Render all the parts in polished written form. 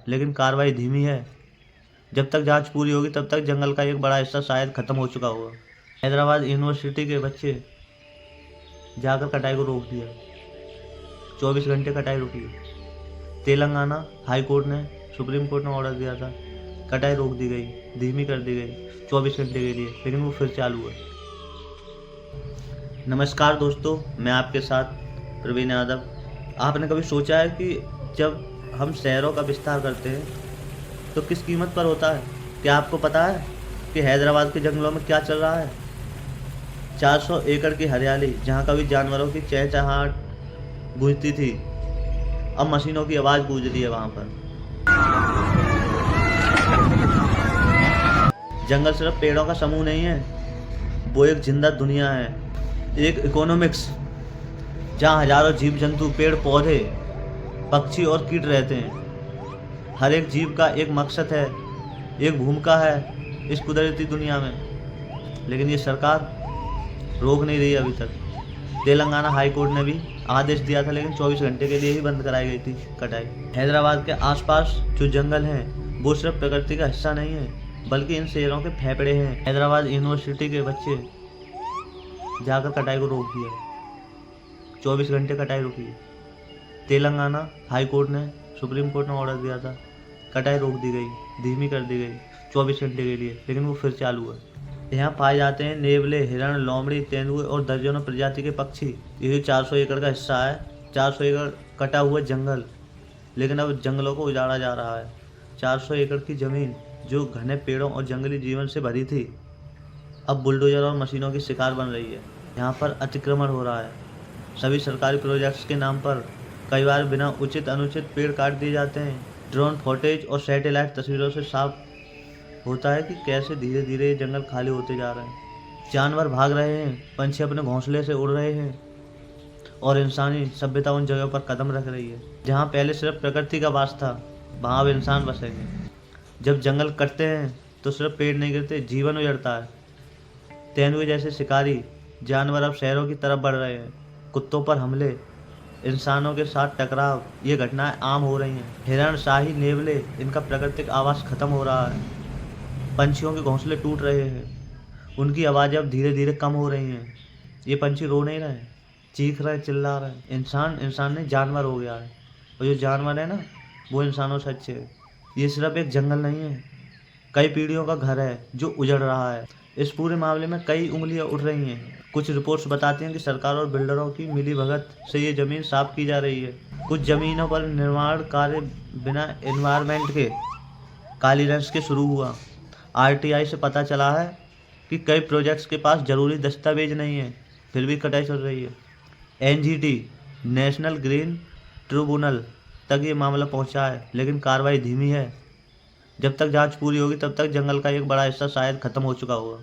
लेकिन कार्रवाई धीमी है। जब तक जांच पूरी होगी तब तक जंगल का एक बड़ा हिस्सा शायद खत्म हो चुका होगा। हैदराबाद यूनिवर्सिटी के बच्चे जाकर कटाई को रोक दिया। 24 घंटे कटाई रुकी। तेलंगाना हाई कोर्ट ने सुप्रीम कोर्ट ने ऑर्डर दिया था, कटाई रोक दी गई, धीमी कर दी गई 24 घंटे के लिए, लेकिन वो फिर चालू है। नमस्कार दोस्तों, मैं आपके साथ प्रवीण यादव। आपने कभी सोचा है कि जब हम शहरों का विस्तार करते हैं तो किस कीमत पर होता है? क्या आपको पता है कि हैदराबाद के जंगलों में क्या चल रहा है? 400 एकड़ की हरियाली, जहाँ कभी जानवरों की चहचहाहट गूंजती थी, अब मशीनों की आवाज़ गूंज रही है वहाँ पर। जंगल सिर्फ पेड़ों का समूह नहीं है, वो एक जिंदा दुनिया है, एक इकोनॉमिक्स जहाँ हजारों जीव जंतु, पेड़ पौधे, पक्षी और कीट रहते हैं। हर एक जीव का एक मकसद है, एक भूमिका है इस कुदरती दुनिया में, लेकिन ये सरकार रोक नहीं रही अभी तक। तेलंगाना हाई कोर्ट ने भी आदेश दिया था, लेकिन 24 घंटे के लिए ही बंद कराई गई थी कटाई। हैदराबाद के आसपास जो जंगल हैं वो सिर्फ प्रकृति का हिस्सा नहीं है, बल्कि इन शेरों के फेफड़े हैं। हैदराबाद यूनिवर्सिटी के बच्चे जाकर कटाई को रोक दिया। 24 घंटे कटाई रुकी। तेलंगाना हाई कोर्ट ने सुप्रीम कोर्ट ने ऑर्डर दिया था, कटाई रोक दी गई, धीमी कर दी गई 24 घंटे के लिए, लेकिन वो फिर चालू है। यहाँ पाए जाते हैं नेवले, हिरण, लोमड़ी, तेंदुए और दर्जनों प्रजाति के पक्षी। ये 400 एकड़ का हिस्सा है, 400 एकड़ कटा हुआ जंगल, लेकिन अब जंगलों को उजाड़ा जा रहा है। 400 एकड़ की जमीन जो घने पेड़ों और जंगली जीवन से भरी थी, अब बुलडोजर और मशीनों की शिकार बन रही है। यहाँ पर अतिक्रमण हो रहा है। सभी सरकारी प्रोजेक्ट्स के नाम पर कई बार बिना उचित अनुचित पेड़ काट दिए जाते हैं। ड्रोन फुटेज और सैटेलाइट तस्वीरों से साफ होता है कि कैसे धीरे धीरे ये जंगल खाली होते जा रहे हैं। जानवर भाग रहे हैं, पंछी अपने घोंसले से उड़ रहे हैं और इंसानी सभ्यता उन जगहों पर कदम रख रही है जहाँ पहले सिर्फ प्रकृति का वास था, वहाँ अब इंसान बसेंगे। जब जंगल कटते हैं तो सिर्फ पेड़ नहीं गिरते, जीवन उजड़ता है। तेंदुए जैसे शिकारी जानवर अब शहरों की तरफ बढ़ रहे हैं। कुत्तों पर हमले, इंसानों के साथ टकराव, ये घटनाएं आम हो रही हैं। हिरण, शाही, नेवले, इनका प्राकृतिक आवास खत्म हो रहा है। पंछियों के घोंसले टूट रहे हैं, उनकी आवाज़ें अब धीरे धीरे कम हो रही हैं। ये पंछी रो नहीं रहे, चीख रहे, चिल्ला रहे हैं। इंसान नहीं जानवर हो गया है, और जो जानवर है ना, वो इंसानों से अच्छे है। ये सिर्फ एक जंगल नहीं है, कई पीढ़ियों का घर है जो उजड़ रहा है। इस पूरे मामले में कई उंगलियां उठ रही हैं। कुछ रिपोर्ट्स बताती हैं कि सरकार और बिल्डरों की मिलीभगत से ये ज़मीन साफ की जा रही है। कुछ ज़मीनों पर निर्माण कार्य बिना एनवायरनमेंट के क्लियरेंस के शुरू हुआ। आरटीआई से पता चला है कि कई प्रोजेक्ट्स के पास ज़रूरी दस्तावेज नहीं है, फिर भी कटाई चल रही है। एनजीटी नेशनल ग्रीन ट्रिब्यूनल तक ये मामला पहुंचा है, लेकिन कार्रवाई धीमी है। जब तक जांच पूरी होगी तब तक जंगल का एक बड़ा हिस्सा शायद खत्म हो चुका होगा।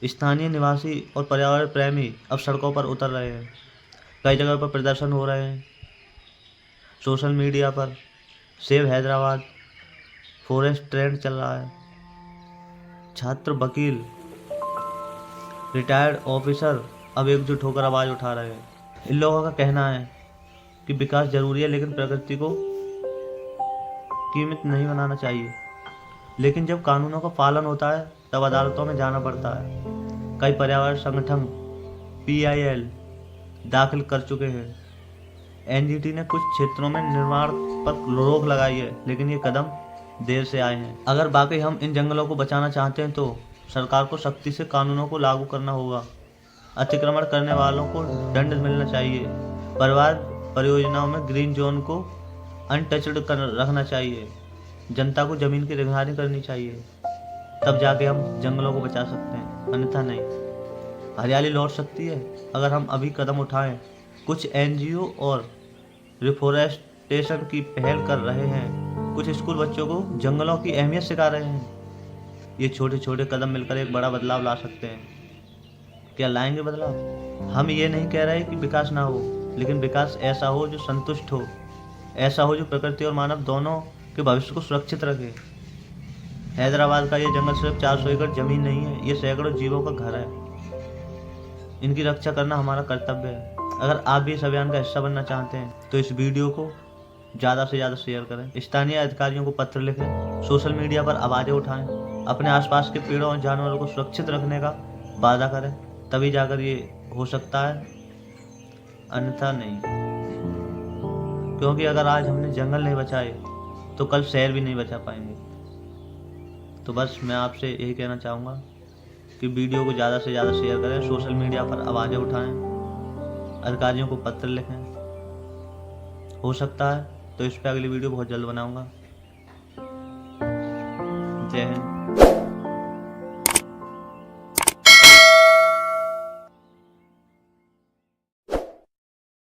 स्थानीय निवासी और पर्यावरण प्रेमी अब सड़कों पर उतर रहे हैं। कई जगह पर प्रदर्शन हो रहे हैं। सोशल मीडिया पर सेव हैदराबाद फॉरेस्ट ट्रेंड चल रहा है। छात्र, वकील, रिटायर्ड ऑफिसर अब एकजुट होकर आवाज़ उठा रहे हैं। इन लोगों का कहना है कि विकास जरूरी है, लेकिन प्रकृति को कीमत नहीं बनाना चाहिए। लेकिन जब कानूनों का पालन होता है तब अदालतों में जाना पड़ता है। कई पर्यावरण संगठन PIL दाखिल कर चुके हैं। एनजीटी ने कुछ क्षेत्रों में निर्माण पर रोक लगाई है, लेकिन ये कदम देर से आए हैं। अगर वाकई हम इन जंगलों को बचाना चाहते हैं तो सरकार को सख्ती से कानूनों को लागू करना होगा। अतिक्रमण करने वालों को दंड मिलना चाहिए। परिवार परियोजनाओं में ग्रीन जोन को अनटचड रखना चाहिए। जनता को जमीन की निगरानी करनी चाहिए, तब जाके हम जंगलों को बचा सकते हैं, अन्यथा नहीं। हरियाली लौट सकती है अगर हम अभी कदम उठाएं। कुछ NGO और रिफॉरेस्टेशन की पहल कर रहे हैं। कुछ स्कूल बच्चों को जंगलों की अहमियत सिखा रहे हैं। ये छोटे छोटे कदम मिलकर एक बड़ा बदलाव ला सकते हैं। क्या लाएंगे बदलाव? हम ये नहीं कह रहे कि विकास ना हो, लेकिन विकास ऐसा हो जो संतुष्ट हो, ऐसा हो जो प्रकृति और मानव दोनों के भविष्य को सुरक्षित रखे। हैदराबाद का ये जंगल सिर्फ 400 एकड़ जमीन नहीं है, ये सैकड़ों जीवों का घर है। इनकी रक्षा करना हमारा कर्तव्य है। अगर आप भी इस अभियान का हिस्सा बनना चाहते हैं तो इस वीडियो को ज़्यादा से ज़्यादा शेयर करें, स्थानीय अधिकारियों को पत्र लिखें, सोशल मीडिया पर आवाज़ें उठाएं, अपने आसपास के पेड़ों और जानवरों को सुरक्षित रखने का वादा करें, तभी जाकर ये हो सकता है, अन्यथा नहीं। क्योंकि अगर आज हमने जंगल नहीं बचाए तो कल शहर भी नहीं बचा पाएंगे। तो बस मैं आपसे यही कहना चाहूँगा कि वीडियो को ज़्यादा से ज़्यादा शेयर करें, सोशल मीडिया पर आवाज़ें उठाएं, अधिकारियों को पत्र लिखें। हो सकता है तो इस पर अगली वीडियो बहुत जल्द बनाऊँगा। जय हिंद।